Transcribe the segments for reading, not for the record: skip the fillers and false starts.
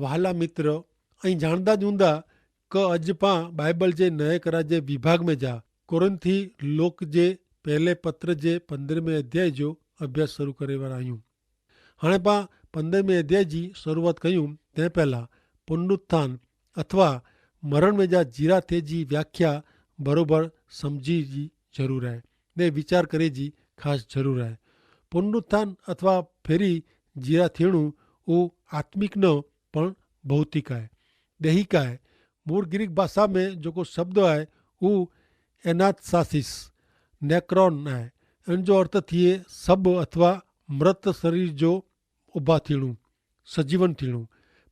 वहाला मित्र अहीं जाणदा ज हूंदा क अॼु पां बाइबल जे नए करा जे विभाग में जा कुरिन्थी लोक जे पहले पत्र जे 15वें अध्याय जो अभ्यास शुरू करे वारा आहियूं। हाणे पां 15वें अध्याय जी शुरूआत कयूं तंहिं पहिलां पुनरुत्थान अथवा मरण में जा जीरा थिए जी व्याख्या बरोबर समझी जी ज़रूर आहे ने वीचार करे जी ख़ासि ज़रूर आहे। पुनरुत्थान अथवा फेरी जीरा थियणु उहो आत्मिक न पण भौतिक आहे, दैहिक आहे। मूળ ગ્રીક ભાષા में जेको शब्द आहे उहो एनाथसासिस नेक्रॉन आहे। इन जो अर्थ थिए सभु अथवा मृत शरीर जो उभा थियणु, सजीवन थियणु।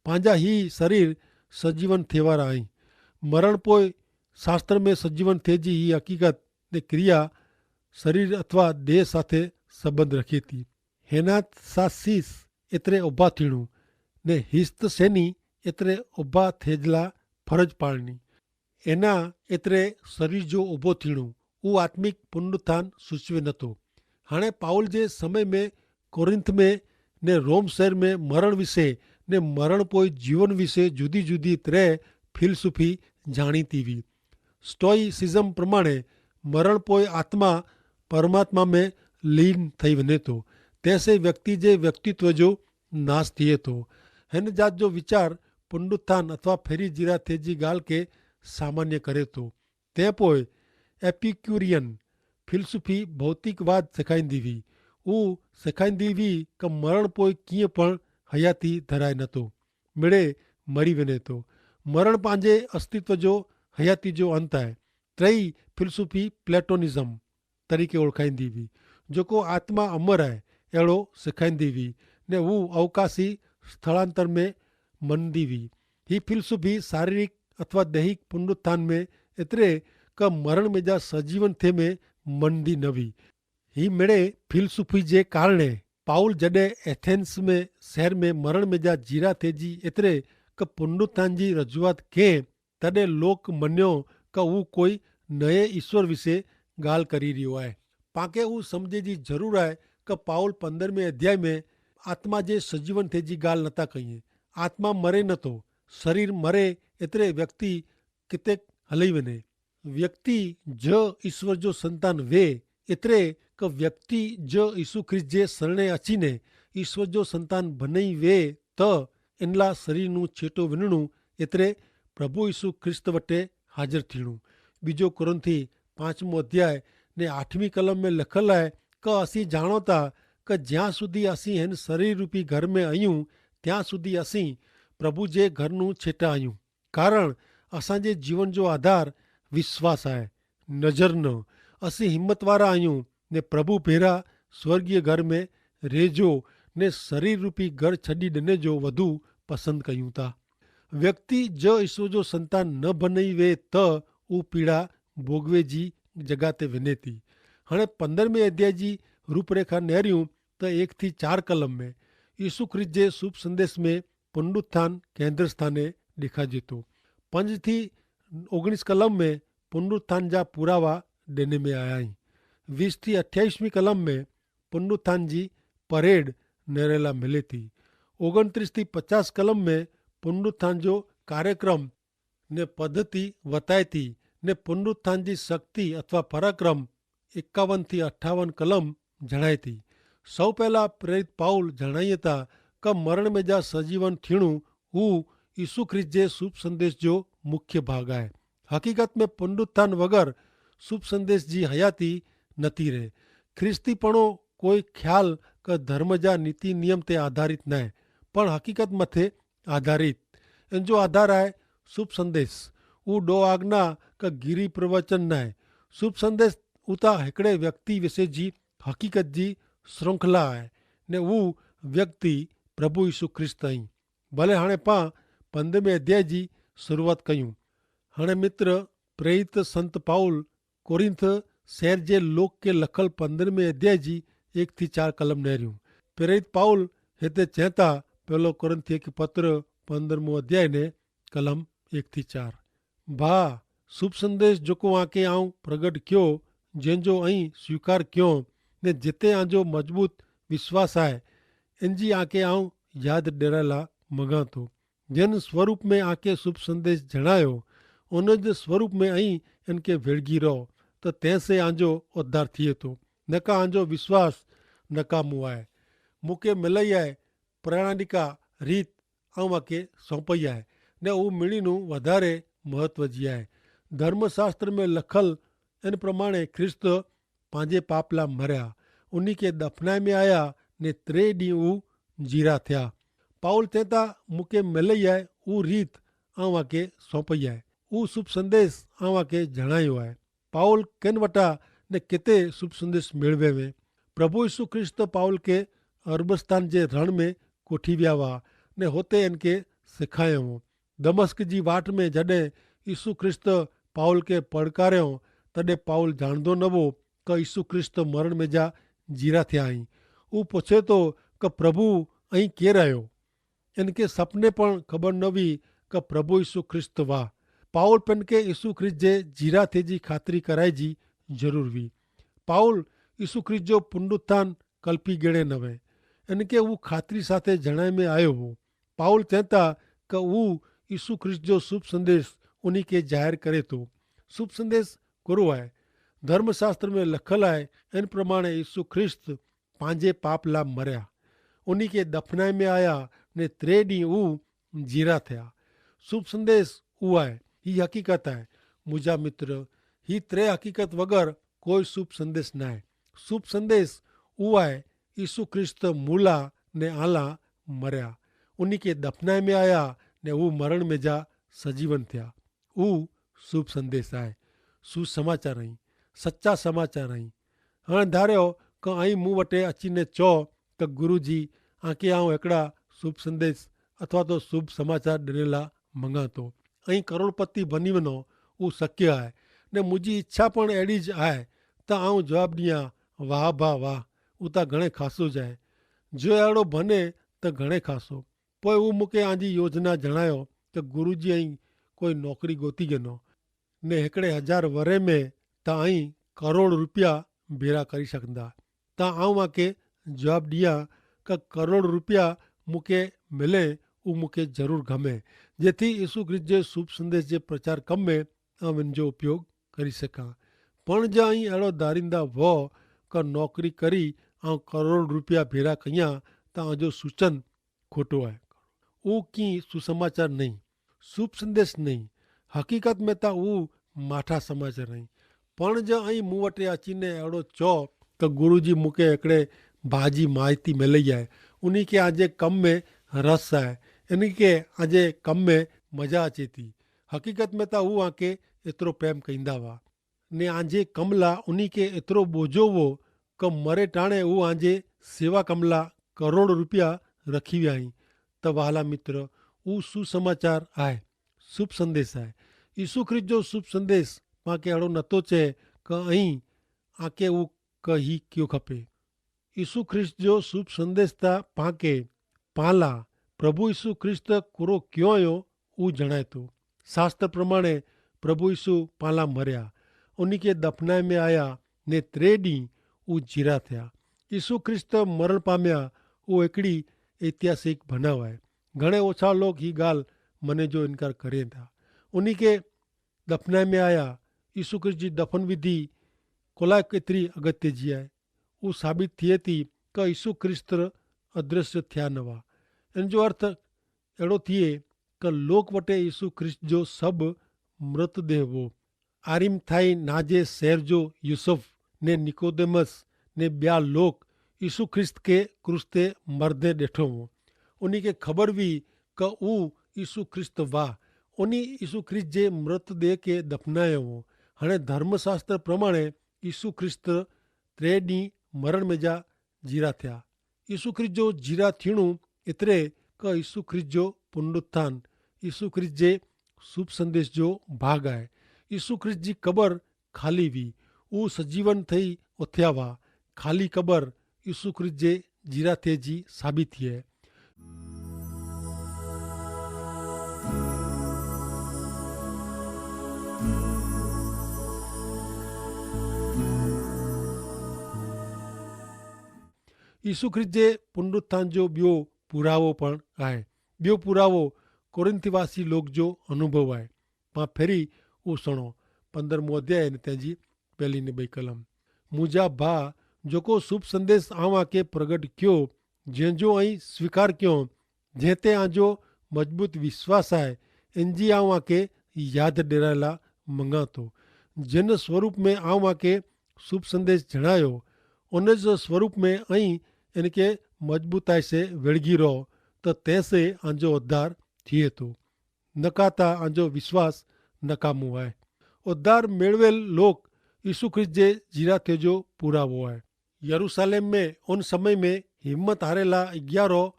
पंहिंजा ही शरीर सजीवन थिए वारा आहिनि। मरण पोइ शास्त्र में सजीवन थिए जी ही हक़ीक़त ने क्रिया शरीर अथवा देह સાથે સંબંધ રખે थी। हेनाथसासिस एतिरे उभा थियणु ने हिस्तसेनी एतिरे उभा थियजला फरज पाड़नी। एना एतिरे शरीर जो उभो थियणु उहो आत्मिक पुनरुत्थान सूचवे नथो। हाणे पाउल जे समय में कोरिन्थ में ने रोम शहर में मरण विषे ने मरण पोइ जीवन विषे जुदी जुदी तरह फिलसुफी जाणीती हुई। स्टोइसिज्म प्रमाणे मरण पोइ आत्मा परमात्मा में लीन थई वञे थो, तंहिंसे व्यक्ति जे व्यक्तित्व जो नाश थिए थो। हिन जात जो वीचार पुनरुत्थान अथवा फेरी जीरा थिए जी ॻाल्हि खे सामान्य करे थो। तंहिं पोइ एपिक्यूरियन फिलसुफी भौतिकवाद सेखारींदी हुई। उहो सेखारींदी हुई कि मरण पोइ कीअं पण हयाती धराए नथो, मिड़े मरी वञे थो। मरण पंहिंजे अस्तित्व जो हयाती जो अंत आहे। टई फिलसुफी प्लेटोनिज़म तरीक़े ओळखाईंदी हुई, जेको आत्मा अमर आहे अहिड़ो सेखारींदी हुई ने हू अवकाशी स्थलांतर में मञंदी हुई। ही फिलसुफी शारीरिक अथवा दैहिक पुनरुत्थान में एतिरे क मरण में जा सजीवन थिए में मञंदी न हुई। ही मिड़े फिलसुफी जे कारणे पाउल जॾहिं एथेंस में शहर में मरण में जा जीरा थिए जी एतिरे क पुनरुत्थान जी रजूआत कयईं तॾहिं लोक मञियो क हू कोई नए ईश्वर विषे ॻाल्हि करी रहियो आहे। पाण हू सम्झे जी ज़रूर आहे क पाउल 15वें अध्याय में आत्मा जे सजीवन थिए जी ॻाल्हि नथा कयूं। आत्मा मरे नथो, शरीर मरे एतिरे व्यक्ति किथे हली वञे। व्यक्ति ज ईश्वर जो संतान वे एतिरे क व्यक्ति ज यीशु ख्रिस्त जे शरणे अचीने ईश्वर जो संतान बनी वे त इन ला शरीर नू छेटो विञणु एतिरे प्रभु यीशु ख्रिस्त वटे हाज़िर थियणु। बीजो कुरिन्थी 5 अध्याय ने 8वीं कलम में लिखल आहे क असीं जाणो था क ज्यां સુધી असीं हिन शरीर रूपी घर में आहियूं ત્યાં સુધી असीं प्रभु जे घर नू छेटा आहियूं। कारण असांजे जीवन जो आधार विश्वास आहे, नज़र न। असीं हिम्मत वारा आहियूं ने प्रभु भेरा स्वर्गीय घर में रेजो ने शरीर रूपी घर छॾी ॾिने जो वधू पसंदि कयूं था। व्यक्ति ज ईश्वर जो संतान न बनी वे त उहो पीड़ा भोगवे जी जॻह ते वञे थी। हाणे 15वें अध्याय जी रूपरेखा निहारियूं त 1 થી 4 कलम में यीशु ख्रिस्त जे शुभ संदेश में पुनरुत्थान केंद्र स्थाने ॾेखारिजे थो। 5 થી 19 कलम में पुनरुत्थान जा पुरावा ॾिने में आया आहिनि। 20 થી 28वीं कलम में पुनरुत्थान जी परेड निरेला मिले थी। 29 થી 50 कलम में पुनरुत्थान जो कार्यक्रम ने पद्धति वताए थी ने पुनरुत्थान जी शक्ति अथवा पराक्रम 51 થી 58 कलम जणाए थी। सौ पहला प्रेरित पाउल जणाइए था क मरण में जा सजीवन थियणु हू यीशु ख्रिस्त जे शुभ संदेश जो मुख्य भाग आहे। हकीकत में पुनरुत्थान वगर शुभ संदेश जी हयाती नथी रहे। ख्रिस्तीपणो कोई ख्याल क धर्म जा नीति नियम ते आधारित न आहे, पण हकीकत मथे आधारित। इन जो आधार आहे शुभ संदेश। ऊ डो आज्ञा क गिरी प्रवचन न आहे। शुभ संदेश उता हिकिड़े व्यक्ति विषय जी हकीकत जी श्रृंखला आहे ने ऊ व्यक्ति प्रभु यीशु ख्रिस्त आई। भले हाणे पां 15वें अध्याय जी शुरूआत कयूं। हाणे मित्र प्रेरित संत पाउल कोरिन्थ शहर जे लोक के लखल 15वें अध्याय जी 1 થી 4 कलम नेरियूं। प्रेरित पाउल हिते चए था पहलो कोरिन्थी के पत्र 15 अध्याय ने कलम 1 થી 4 भा शुभ संदेश जेको आके आऊं प्रगट कियो जंहिंजो ऐं स्वीकार कियो ने जिते आंजो मजबूत विश्वास आहे इन जी आके आऊं यादि ॾियण लाइ मॻां थो। जिन स्वरूप में आके शुभ संदेश जणायो उन जे स्वरूप में अहीं इनके वेड़गी रहो तो तंहिंसे आंजो उद्धार थिए थो। न का आंजो विश्वास नकामो आहे। मूंखे मिलई आहे प्रणालिका રીત આके सौंपई आहे ने उहो मिणीનું વધારે મહત્વ जी आहे। धर्मशास्त्र में लखल इन प्रमाणे ख्रिस्त पंहिंजे पाप लाइ मरिया, उन्ही खे दफ़नाए में आया ने 3 ॾींहं उहो जीरा थिया। पाउल चए था मूंखे मिलई आहे उहा रीत आके सौंपई आहे, उहो शुभ संदेश आके जणायो आहे। पाउल किन वटा ने किथे शुभ संदेश मेळवे में प्रभु यीशु ख्रिस्त पाउल के अरबस्तान जे रण में कोठी विया हुआ ने हुते इनके सेखारियऊं। दमस्क जी वाट में जॾहिं यीशु ख्रिस्त पाउल के पड़कारियो तॾहिं पाउल ॼाणंदो न हो कि यीशु ख्रिस्त मरण में जा जीरा थिया आहिनि। हू पुछे थो कि प्रभु અહીં કેર આવ્યો। इनके सपने पण ख़बर न हुई कि प्रभु यीशु ख्रिस्त हुआ। पाउल पिन के यीशु ख्रिस्त जे जीरा थिए जी ख़ातिरी कराए जी ज़रूर हुई। पाउल यीशु ख्रिस्त जो पुनरुत्थान कल्पी गिणे न वे, इनके हू ख़ातिरी साथे जणाए में आयो हो। पाउल चए था कि हू यीशु ख्रिस्त जो शुभ संदेश उन्ही के ज़ाहिर करे थो। शुभ संदेश कहिड़ो आहे? धर्मशास्त्र में लखल आहे इन प्रमाणे यीशु ख्रिस्त पंहिंजे पाप लाइ मरिया, उन्ही के दफ़नाए में आया ने 3 ॾींहं हू जीरा थिया। शुभ संदेश उहो आहे, ही हक़ीक़त आहे मुंहिंजा मित्र। ही 3 हक़ीक़त वग़ैरह कोई शुभ संदेश न आहे। शुभ संदेश उहो आहे यीशु ख्रिस्त मूला ने आला मरिया, उन्ही के दफ़नाए में आया ने हू मरण में जा सजीवन थिया। उहो शुभ संदेश आहे, सुसमाचार आहिनि, सच्चा समाचार आहिनि। हाणे धारियो कि ऐं मूं वटि अची ने चओ कि गुरु जी आके आउं हिकिड़ा शुभ संदेश अथवा तो शुभ समाचार ॾिनल लाइ मंगा थो ऐं करोड़पति बनी वञो, उहो शक्य आहे ने मुंहिंजी इच्छा पण अहिड़ी ज आहे त आउं जवाबु ॾियां वाह भाउ वाह, उहो त घणे ख़ासो जाए, जो अहिड़ो बने त घणे ख़ासो। पोइ उहो मूंखे आंजी योजना जणायो कि गुरु जी ऐं कोई नौकिरी ॻोती गिनो ने 1000 वरे में त ऐं करोड़ रुपया भेरा करे सघंदा। त आउं आके जवाबु ॾियां कि करोड़ रुपया मूंखे मिले उहो मूंखे ज़रूरु गमे, जेथी यीशु ख्रिस्त जे शुभ संदेश जे प्रचार कम में आउं इन जो उपयोग करे सघां। पण जा ऐं अहिड़ो धारींदा वो कि नौकिरी करी ऐं करोड़ रुपया भेरा कयां त आंजो सूचन खोटो आहे। उहो कीअं सुसमाचार नहीं, शुभ संदेश नहीं, हक़ीक़त में त उहो माठा समाचार आहिनि। पण जा ऐं मूं वटि अची ने अहिड़ो चओ कि गुरु जी मूंखे हिकिड़े भाउ जी माइती मिलई आहे, उन्ही खे आजे कम में रस आहे, इन खे आजे कम में मज़ा अचे थी। हक़ीक़त में त उहो आके एतिरो प्रेम कंदा हुआ ने आंजे कम लाइ उन्ही खे एतिरो बोझो हो कि मरे टाणे उहो आंजे सेवा कम लाइ करोड़ रुपया रखी विया आहिनि। त वाला मित्र, उहो सुसमाचार आहे, शुभ संदेश आहे। यीशु ख्रिस्त जो शुभ संदेश पाणखे अहिड़ो नथो चए कि ऐं आके उहो कही कयो खपे। यीशु ख्रिस्त जो शुभ संदेश त पाणखे पाला प्रभु यीशु ख्रिस्त कूड़ो क्यों आयो उहो जणाए थो। शास्त्र प्रमाणे प्रभु यीशु पाला मरिया, उन्ही खे दफ़नाए में आया ने 3 ॾींहं उहो जीरा थिया। यीशु ख्रिस्त मरण पामिया, उहो हिकिड़ी ऐतिहासिक बनाव आहे। घणे ओछा लोग ही ॻाल्हि मने जो इनकार कनि था। उन्ही खे दफ़नाए में आया, यीशु ख्रिस्त जी दफ़न विधि कोलाए केतिरी अगत्य जी आहे। उहो साबित थिए थी कि यीशु ख्रिस्त अदृश्य थिया न हुआ। इन जो अर्थ अहिड़ो थिए कि लोक वटि यीशु ख्रिस्त जो सभु मृतदेह हो। आरिमथाई नाजे शहर जो यूसुफ ने निकोदेमस ने ॿिया लोग यीशु ख्रिस्त खे क्रूस ते मरदे ॾिठो हो। उन्ही खे ख़बर हुई कि उहो यीशु ख्रिस्त हुआ। उन्ही यीशु ख्रिस्त जे मृतदेह खे दफ़नायो हो। हाणे धर्मशास्त्र प्रमाणे यीशु ख्रिस्त 3 ॾींहं मरण में जा जीरा थिया। यीशु ख्रिस्त जो जीरा थियणो एतिरे कि यीशु ख्रिस्त जो पुनरुत्थान यीशु ख्रिस्त जे शुभ संदेश जो भाग आहे। यीशु ख्रिस्त जी क़बर ख़ाली हुई, उहो सजीवन थई उथिया हुआ। ख़ाली क़बर यीशु ख्रिस्त जे जीरा थिए जी साबित थी आहे। यीशु ख्रिस्त जे पुनरुत्थान जो ॿियो पुरावो पण आहे। ॿियो पुरावो कोरिंथीवासी लोग जो अनुभव है पां फेरी वो सुणो 15मो अध्याय ने तेजी पहली ने 2 कलम। मुझा भा जोको शुभ संदेश आवा के प्रगट क्यो जंहिंजो ऐं स्वीकार क्यों जंहिंते आंजो मजबूत विश्वास है इंजी आवा के याद ॾियरायला मंगा थो। जिन स्वरूप में आवा के शुभ संदेश जणायो उन जो स्वरूप में ऐं इनके मजबूताई से विड़गी रहो तो तैसे आंजो उद्धार थिए थो। नकाता आंजो विश्वास नकामो है। उद्धार मेळवेल लोक यीशु ख्रिस्त जे जीरा थे जो पुरावो है। यरूशलेम में उन समय में हिम्मत हारेला 11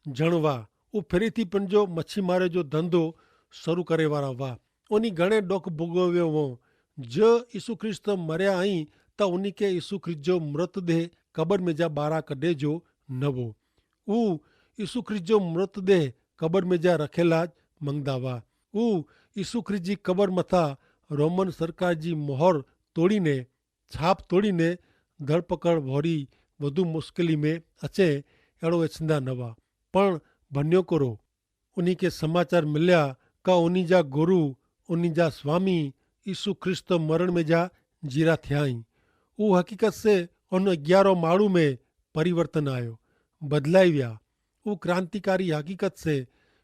जण हुआ। वो फेरीथी पंहिंजो मच्छी मारे जो धंधो शुरू करे वारा हुआ। उनी घणे ॾुख भोगव्यो हो। जो यीशु ख्रिस्त मरिया आई त उनी के यीशु ख्रिस्त जो मृतदेह कबर में जा ॿाहिरां कढे जो न हो। ऊ यीशु ख्रिस्त जो मृतदेह कबर में जा रखेला मंगदा हुआ। ऊ यीशु ख्रिस्त जी कबर मथा रोमन सरकार जी मोहर तोड़ीने छाप तोड़ीने धरपकड़ वरी वधु मुश्किली में अचे अहिड़ो इच्छंदा न हुआ। पण भन्यो करो उन्हीं के समाचार मिलिया का उन्हीं जा गुरु उन्हीं जा स्वामी यीशु ख्रिस्त मरण में जा जीरा थिया आहीं। वो हकीकत से उन 11 माण्हू में परिवर्तन आयो बदलाई विया। वो क्रांतिकारी हकीकत से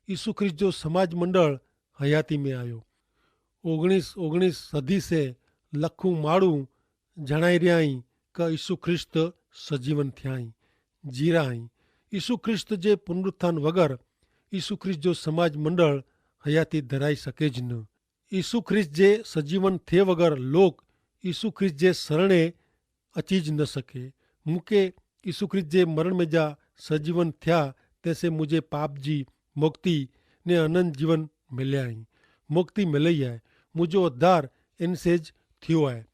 यीशु ख्रिस्त जो समाज मंडल हयाती में आयो। 19 सदी से लखों माण्हू जणाई रहिया आहीं का यीशु ख्रिस्त सजीवन थिया आहीं जीरा आहीं। यीशु ख्रिस्त जे पुनरुत्थान वगर यीशु ख्रिस्त जो समाज मंडल हयाती धराई सके ज न। यीशु ख्रिस्त जे सजीवन थिए वगर लोग यीशु ख्रिस्त जे शरणे अची ज न सके। मूंखे यीशु ख्रिस्त जे मरण में जा सजीवन थिया तैसे मुझे पाप जी मुक्ति ने अनंत जीवन मिलिया आहीं। मुक्ति मिलई है। मुझो उद्धार इनसे ज थियो है।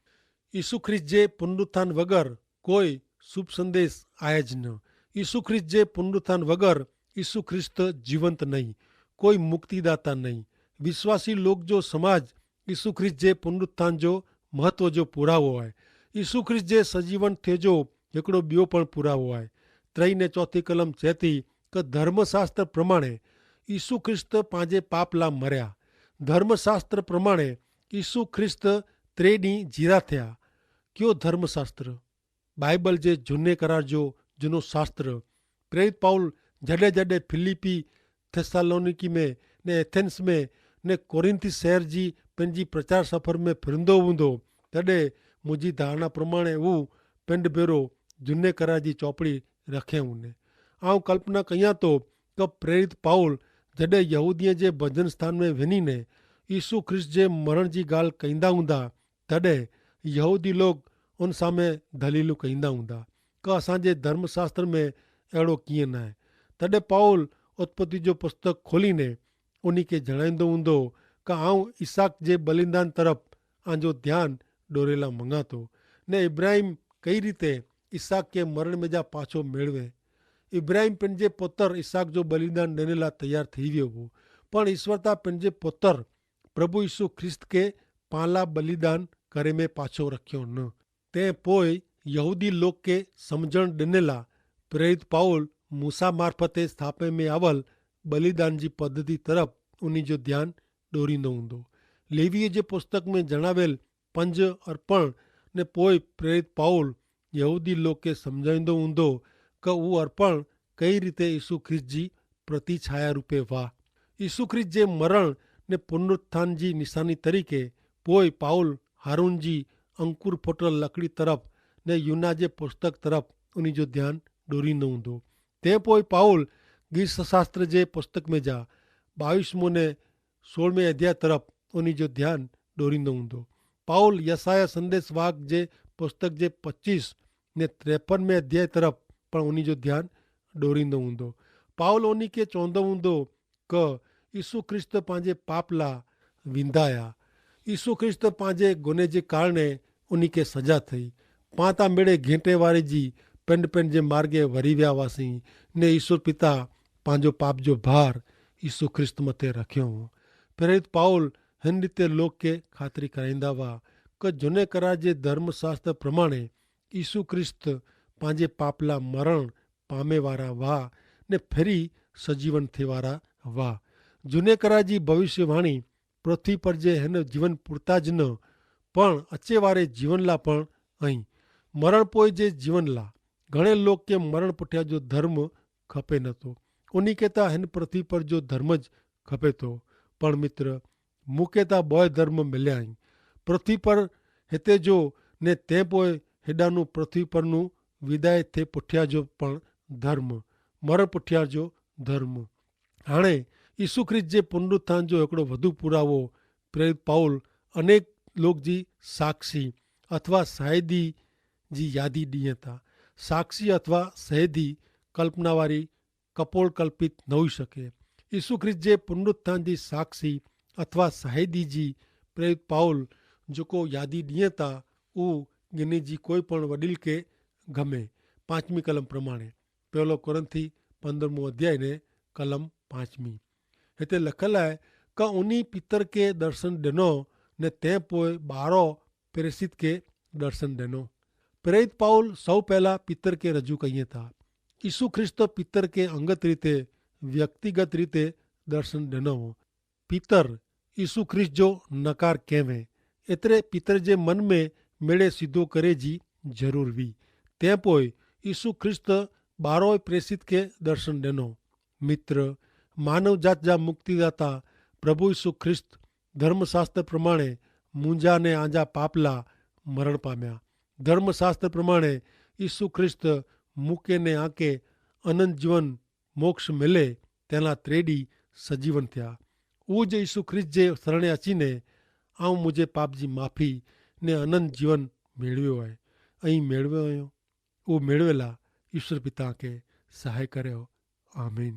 यीशु ख्रिस्त जे पुनरुत्थान वगर कोई शुभ संदेश आए ज न। यीशु ख्रिस्त जे पुनरुत्थान वगर यीशु ख्रिस्त जीवंत नहीं, कोई मुक्तिदाता नहीं। विश्वासी लोग जो समाज यीशु ख्रिस्त जे पुनरुत्थान जो महत्व जो पुरावो है। यीशु ख्रिस्त जे सजीवन थे जो हिकिड़ो ॿियो पण पुरावो आहे। 3 ने 4 कलम चए थी कि धर्मशास्त्र प्रमाणे यीशु ख्रिस्त पंहिंजे पाप ला मरिया। धर्मशास्त्र प्रमाणे यीशु ख्रिस्त 3 ॾींहं जीरा थिया। कयो धर्मशास्त्र बाइबल जे झूने करार जो जुनो शास्त्र। प्रेरित पाउल जॾहिं जॾहिं फिलिपी थेसालोनिकी में ने एथेंस में ने कोरिंथी शहर जी पंहिंजी प्रचार सफ़र में फिरंदो हूंदो तॾहिं मुंहिंजी धारणा प्रमाणे हू पिंड भेरो झूने करार जी चौपड़ी रखे हूंदे। आउं कल्पना कयां थो त प्रेरित पाउल जॾहिं यहूदीअ जे भजन स्थान में वञी ने यीशु ख्रिस्त जे मरण जी ॻाल्हि कंदा हूंदा तॾहिं यहूदी लोग उन साम्हूं दलीलूं कंदा हूंदा कि असांजे धर्मशास्त्र में अहिड़ो कीअं न आहे। तॾहिं पाउल उत्पत्ति जो पुस्तक खोलीने उन खे जणाईंदो हूंदो कि आउं इसहाक जे बलिदान तरफ़ आंजो ध्यानु ॾोरेला मंगा थो ने इब्राहिम कई रीते इसहाक के मरण में जा पाछो मेळवे। इब्राहिम पंहिंजे पुत्र इसहाक जो बलिदान ॾियण लाइ तयारु थी वियो हो, पण ईश्वर तां पंहिंजे पुत्र प्रभु यीशु ख्रिस्त खे पाण लाइ बलिदान करे में पाछो रखियो न। तंहिं पोइ यहूदी लोक खे सम्झण ॾिने लाइ प्रेरित पाउल मूसा मार्फते स्थापे में आवल बलिदान जी पद्धति तरफ़ उन जो ध्यानु ॾोरींदो हूंदो। लेवीअ जे पुस्तक में जणावियल 5 अर्पण ने पोइ प्रेरित पाउल यहूदी लोक खे सम्झाईंदो हूंदो कि उहो अर्पण कई रीते यीशु ख्रिस्त जी प्रतिछाया रूपे हुआ। यीशु ख्रिस्त जे मरण ने पुनरुत्थान जी निशानी तरीक़े पोइ पाउल हारून जी अंकुर फुटल लकड़ी तरफ़ ने यूना जे पुस्तक तरफ़ उन जो ध्यानु ॾोरींदो हूंदो। तंहिं पोइ पाउल गीत शास्त्र जे पुस्तक में जा 22 ने 16 अध्याय तरफ़ उन जो ध्यानु ॾोरींदो हूंदो। पाउल यसाया संदेश वाक जे पुस्तक जे 25 ने 53 अध्याय तरफ़ पण उन जो ध्यानु ॾोरींदो हूंदो। पाउल उन खे चवंदो हूंदो कि यीशु ख्रिस्त पंहिंजे पाप लाइ विंदाया। यीशु ख्रिस्त पंहिंजे गुने जे कारणे उन खे सजा थी। पां तां मिड़े घेंटे वारे जी पिंड पिंड जे मार्गे वरी विया हुआसीं ने ईश्वर पिता पंहिंजो पाप जो भार यीशु ख्रिस्त मथे रखियो हो। प्रेरित पाउल हिन रीते लोक खे ख़ातिरी कराईंदा हुआ कि झूने करार जे धर्मशास्त्र प्रमाणे यीशु ख्रिस्त पंहिंजे पाप लाइ मरण पामे वारा हुआ ने फिरी सजीवन थिए वारा हुआ। જૂને કરાજી ભવિષ્યવાણી પૃથ્વી પર જે હેને જીવન પૂરતા જ ન પણ અચેવારે જીવનલા પણ અહીં મરણ પોય જે જીવનલા ઘણે લોક કે મરણ પુઠ્યા જો ધર્મ ખપે નતો ઉની કહેતા હેન પૃથ્વી પર જો ધર્મ જ ખપે તો પણ મિત્ર મૂકેતા બોય ધર્મ મિલ્યા અહીં પૃથ્વી પર હેતે જો ને તે પોય હેડાનું પૃથ્વી પરનું વિદાય થે પુઠ્યા જો પણ ધર્મ મરણ પુઠ્યા જો ધર્મ હાणे ઈસુ ખ્રિસ્ત જે પુનરુત્થાન जो हिकिड़ो वधु पुरावो प्रेरित पाउल अनेक लोग जी साक्षी अथवा शाहिदी जी यादी ॾींहं था साक्षी अथवा शहीदी कल्पनावारी कपोल कल्पित न हुई सके ईसु ख्रिस्त जे पुनरुत्थान जी साक्षी अथवा शाहिदी जी प्रेरित पाउल जेको यादी ॾींहं था उहो गिनी जी कोई पण वडील के गमे 5મી कलम प्रमाणे पहलो कोरंथी 15मो अध्याय ने कलम 5મી हिते लखल आहे का उन्ही पितर के दर्शन ॾिनो ने तंहिं पोइ ॿारो प्रेसित के दर्शन ॾिनो प्रेरित पाउल सौ पहला पितर के रजू कईं था ईसु ख्रिस्त पितर के अंगत रीते व्यक्तिगत रीते दर्शन ॾिनो हो पितर ईसु ख्रिस्त जो नकार कंहिं एतिरे पितर जे मन में मेड़े सीधो करे जी ज़रूर हुई तंहिं पोइ ईसु ख्रिस्त ॿारो प्रेसित के दर्शन ॾिनो मित्र मानव जात जा मुक्तिदाता प्रभु ईसु ख्रिस्त धर्मशास्त्र प्रमाणे मुंहिंजा ने आंजा पापला मरण पाम्या धर्मशास्त्र प्रमाणे ईसु ख्रिस्त मूके ने आके अनंत जीवन मोक्ष मिले तेना त्रेडी सजीवन थिया उहो जे ईसु ख्रिस्त जे शरणे अचीने ऐं मुंहिंजे पाप जी माफ़ी ने अनंत जीवन मेळवियो आहे ऐं मेळवियो आहियो उहो मेळवेला ईश्वर पिता खे सहाय करियो आमीन।